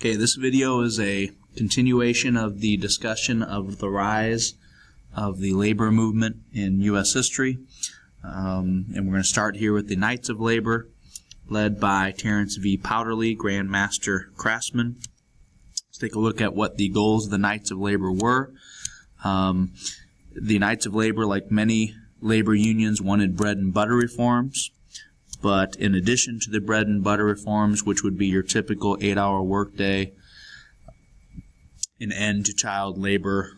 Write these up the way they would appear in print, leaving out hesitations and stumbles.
Okay, this video is a continuation of the discussion of the rise of the labor movement in U.S. history. And we're going to start here with the Knights of Labor, led by Terence V. Powderly, Grand Master Craftsman. Let's take a look at what the goals of the Knights of Labor were. The Knights of Labor, like many labor unions, wanted bread and butter reforms. But in addition to the bread and butter reforms, which would be your typical 8-hour workday, an end to child labor,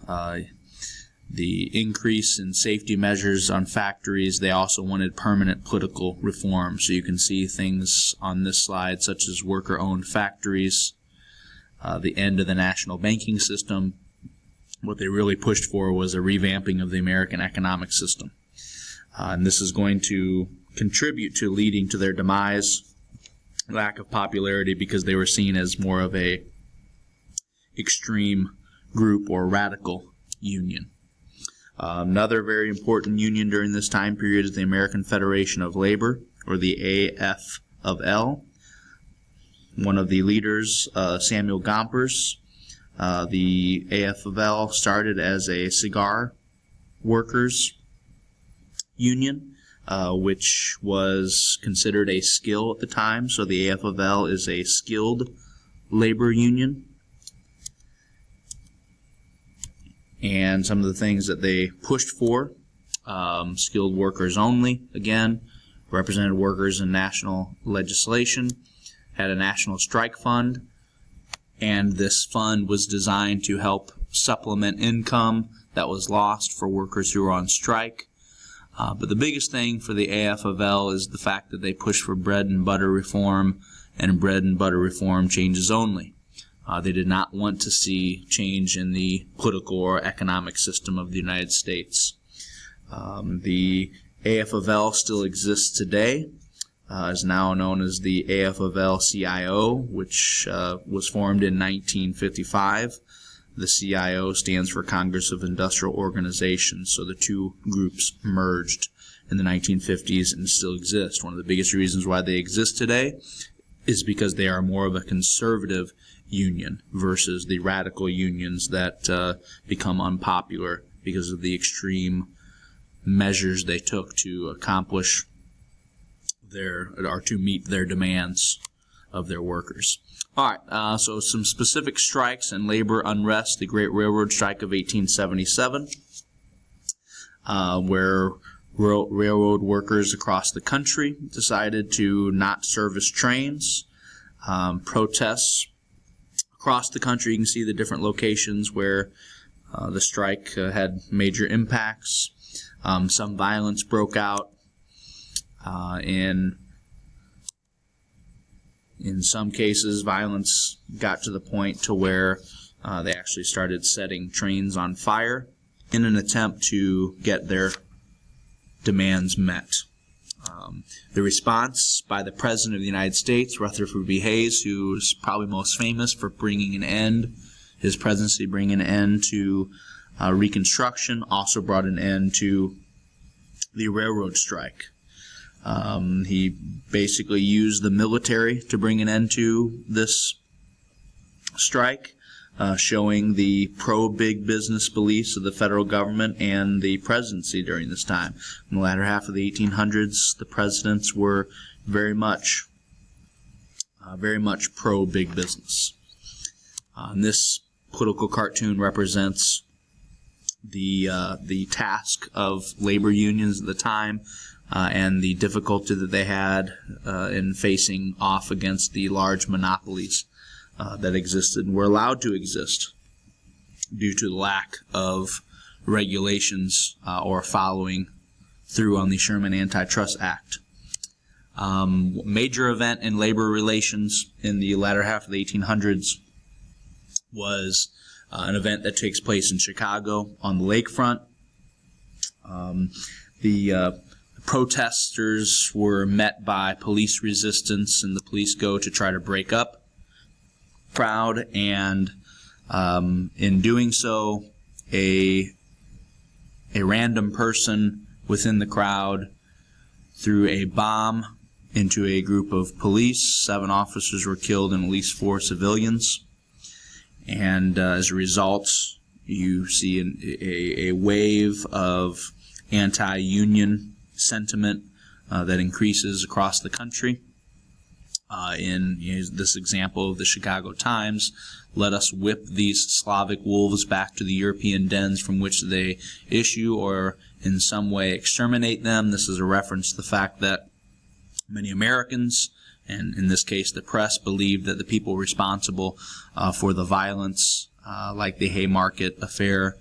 the increase in safety measures on factories, they also wanted permanent political reform. So you can see things on this slide such as worker-owned factories, the end of the national banking system. What they really pushed for was a revamping of the American economic system. And this is going to contribute to leading to their demise, lack of popularity, because they were seen as more of a extreme group or radical union. Another very important union during this time period is the American Federation of Labor, or the AFL. One of the leaders, Samuel Gompers. The AFL started as a cigar workers union, which was considered a skill at the time. So the AFL is a skilled labor union. And some of the things that they pushed for, skilled workers only, again, represented workers in national legislation, had a national strike fund, and this fund was designed to help supplement income that was lost for workers who were on strike. But the biggest thing for the AFL is the fact that they push for bread and butter reform, and bread and butter reform changes only. They did not want to see change in the political or economic system of the United States. The AFL still exists today, is now known as the AFL-CIO, which was formed in 1955. The CIO stands for Congress of Industrial Organizations, so the two groups merged in the 1950s and still exist. One of the biggest reasons why they exist today is because they are more of a conservative union versus the radical unions that become unpopular because of the extreme measures they took to accomplish or to meet their demands of their workers. All right, so some specific strikes and labor unrest. The Great Railroad Strike of 1877, where railroad workers across the country decided to not service trains. Protests across the country. You can see the different locations where the strike had major impacts. Some violence broke out. In some cases, violence got to the point to where they actually started setting trains on fire in an attempt to get their demands met. The response by the President of the United States, Rutherford B. Hayes, who is probably most famous for his presidency bringing an end to Reconstruction, also brought an end to the railroad strike. He basically used the military to bring an end to this strike, showing the pro-big business beliefs of the federal government and the presidency during this time. In the latter half of the 1800s, the presidents were very much pro-big business. This political cartoon represents the task of labor unions at the time, and the difficulty that they had in facing off against the large monopolies that existed and were allowed to exist due to the lack of regulations or following through on the Sherman Antitrust Act. Major event in labor relations in the latter half of the 1800s was an event that takes place in Chicago on the lakefront. The protesters were met by police resistance, and the police go to try to break up the crowd, and in doing so, a random person within the crowd threw a bomb into a group of police. 7 officers were killed and at least 4 civilians. And as a result, you see a wave of anti-union sentiment that increases across the country. In this example of the Chicago Times, let us whip these Slavic wolves back to the European dens from which they issue, or in some way exterminate them. This is a reference to the fact that many Americans, and in this case the press, believed that the people responsible for the violence, like the Haymarket affair,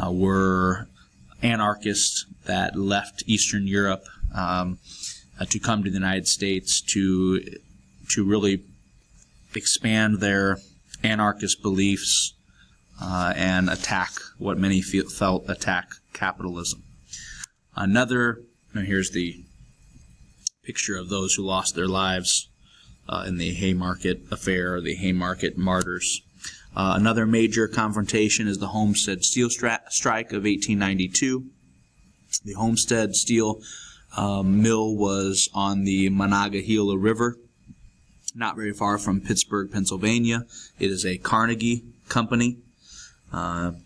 were anarchists that left Eastern Europe to come to the United States to really expand their anarchist beliefs and attack what many felt attack capitalism. Here's the picture of those who lost their lives in the Haymarket affair, or the Haymarket martyrs. Another major confrontation is the Homestead Steel Strike of 1892. The Homestead Steel mill was on the Monongahela River, not very far from Pittsburgh, Pennsylvania. It is a Carnegie company. And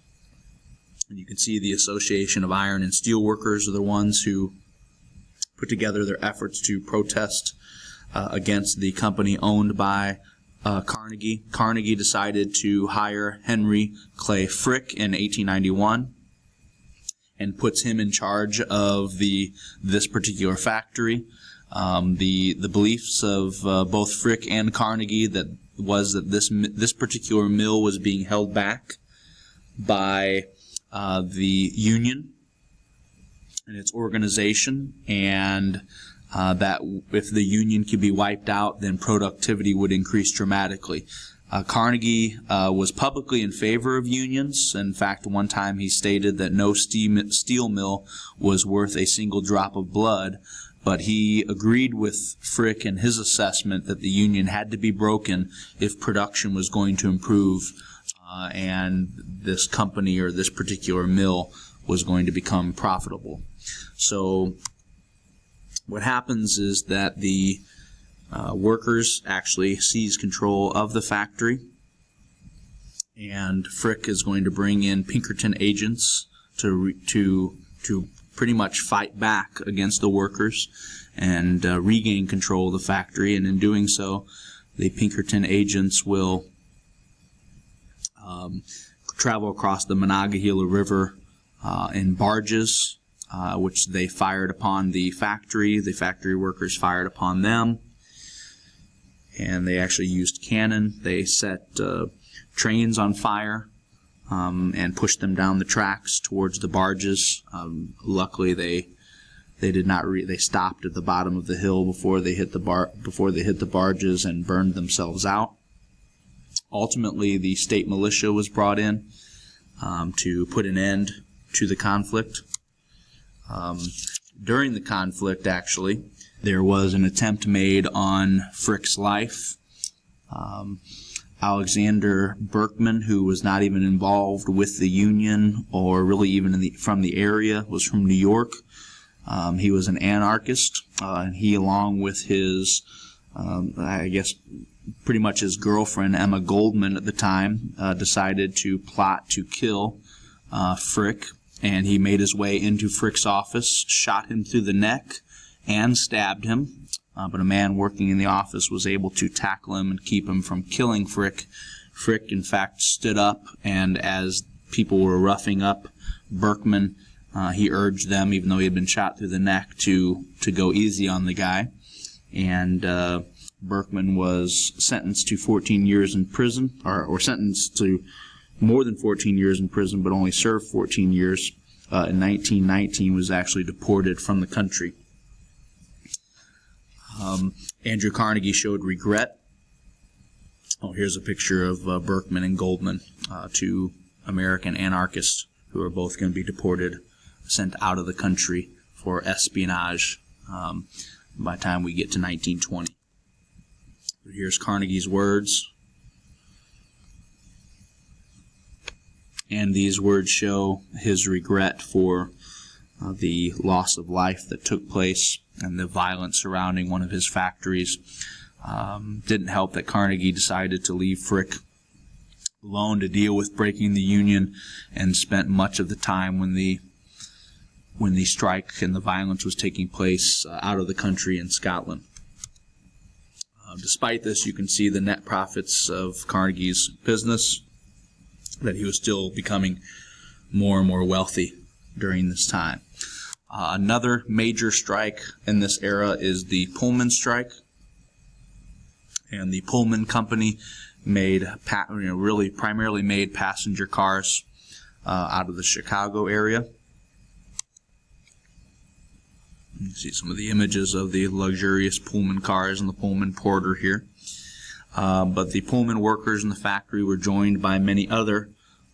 you can see the Association of Iron and Steel Workers are the ones who put together their efforts to protest against the company owned by Carnegie. Carnegie decided to hire Henry Clay Frick in 1891 and puts him in charge of this particular factory. The beliefs of both Frick and Carnegie that this particular mill was being held back by the union and its organization, and that if the union could be wiped out, then productivity would increase dramatically. Carnegie was publicly in favor of unions. In fact, one time he stated that no steel mill was worth a single drop of blood, but he agreed with Frick in his assessment that the union had to be broken if production was going to improve, and this company or this particular mill was going to become profitable. So what happens is that the workers actually seize control of the factory, and Frick is going to bring in Pinkerton agents to pretty much fight back against the workers and regain control of the factory. And in doing so, the Pinkerton agents will travel across the Monongahela River in barges, which they fired upon the factory. The factory workers fired upon them, and they actually used cannon. They set trains on fire and pushed them down the tracks towards the barges. Luckily, they did not. They stopped at the bottom of the hill before they hit the barges and burned themselves out. Ultimately, the state militia was brought in to put an end to the conflict. During the conflict, actually, there was an attempt made on Frick's life. Alexander Berkman, who was not even involved with the union or really even from the area, was from New York. He was an anarchist, and he, along with his, pretty much his girlfriend, Emma Goldman at the time, decided to plot to kill Frick, and he made his way into Frick's office, shot him through the neck, and stabbed him. But a man working in the office was able to tackle him and keep him from killing Frick. Frick, in fact, stood up, and as people were roughing up Berkman, he urged them, even though he had been shot through the neck, to go easy on the guy. And Berkman was sentenced to 14 years in prison, or sentenced to more than 14 years in prison, but only served 14 years. In 1919, was actually deported from the country. Andrew Carnegie showed regret. Here's a picture of Berkman and Goldman, two American anarchists who are both going to be deported, sent out of the country for espionage by the time we get to 1920. Here's Carnegie's words. And these words show his regret for the loss of life that took place and the violence surrounding one of his factories. Didn't help that Carnegie decided to leave Frick alone to deal with breaking the union, and spent much of the time when the strike and the violence was taking place out of the country in Scotland. Despite this, you can see the net profits of Carnegie's business, that he was still becoming more and more wealthy during this time. Another major strike in this era is the Pullman strike. And the Pullman company really primarily made passenger cars out of the Chicago area. You can see some of the images of the luxurious Pullman cars and the Pullman Porter here. But the Pullman workers in the factory were joined by many other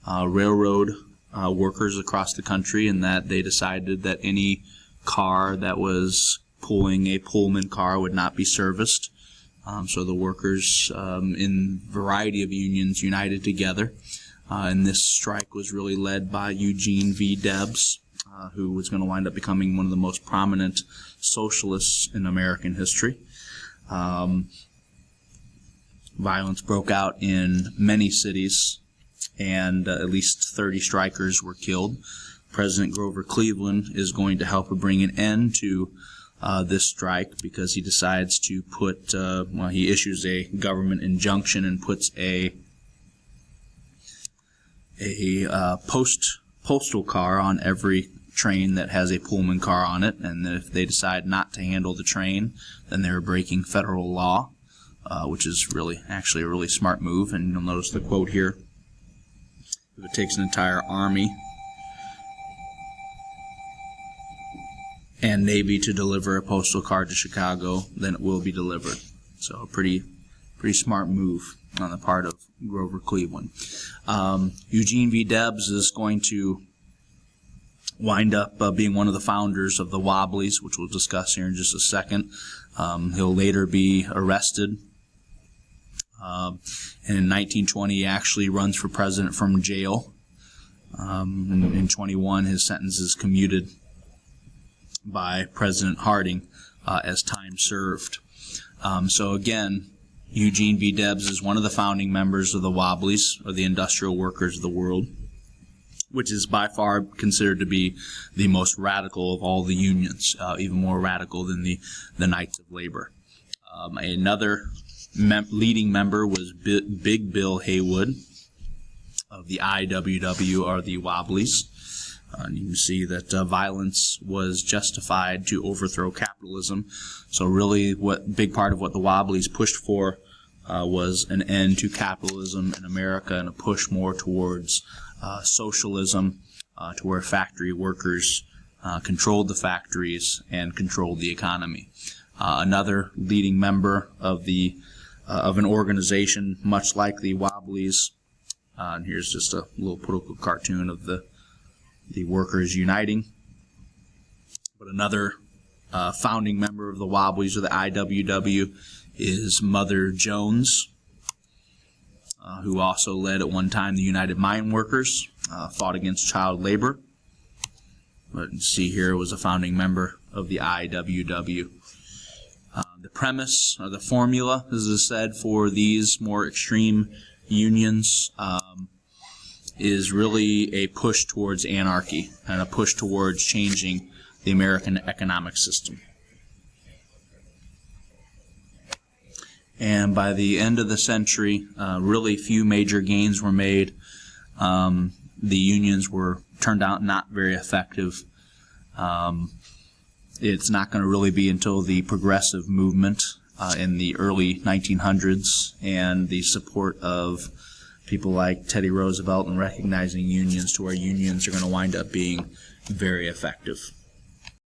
railroad workers across the country, and that they decided that any car that was pulling a Pullman car would not be serviced. So the workers in a variety of unions united together, and this strike was really led by Eugene V. Debs, who was going to wind up becoming one of the most prominent socialists in American history. Violence broke out in many cities, and at least 30 strikers were killed. President Grover Cleveland is going to help bring an end to this strike, because he decides to put, he issues a government injunction and puts a postal car on every train that has a Pullman car on it, and if they decide not to handle the train, then they're breaking federal law, which is actually a really smart move. And you'll notice the quote here: "If it takes an entire army and Navy to deliver a postal card to Chicago, then it will be delivered." So a pretty smart move on the part of Grover Cleveland. Eugene V. Debs is going to wind up being one of the founders of the Wobblies, which we'll discuss here in just a second. He'll later be arrested. And in 1920, he actually runs for president from jail. In 21, his sentence is commuted by President Harding as time served. So again, Eugene V. Debs is one of the founding members of the Wobblies, or the industrial workers of the world, which is by far considered to be the most radical of all the unions, even more radical than the Knights of Labor. Another leading member was Big Bill Haywood of the IWW, or the Wobblies. And you can see that violence was justified to overthrow capitalism. So really, big part of what the Wobblies pushed for was an end to capitalism in America, and a push more towards socialism, to where factory workers controlled the factories and controlled the economy. Another leading member of an organization much like the Wobblies, and here's just a little political cartoon of the workers uniting. But another founding member of the Wobblies, or the IWW, is Mother Jones, who also led at one time the United Mine Workers, fought against child labor. But you see here was a founding member of the IWW. The premise, or the formula, as is said, for these more extreme unions is really a push towards anarchy and a push towards changing the American economic system. And by the end of the century, really few major gains were made. The unions turned out not very effective. It's not going to really be until the progressive movement in the early 1900s, and the support of people like Teddy Roosevelt and recognizing unions, to where unions are going to wind up being very effective.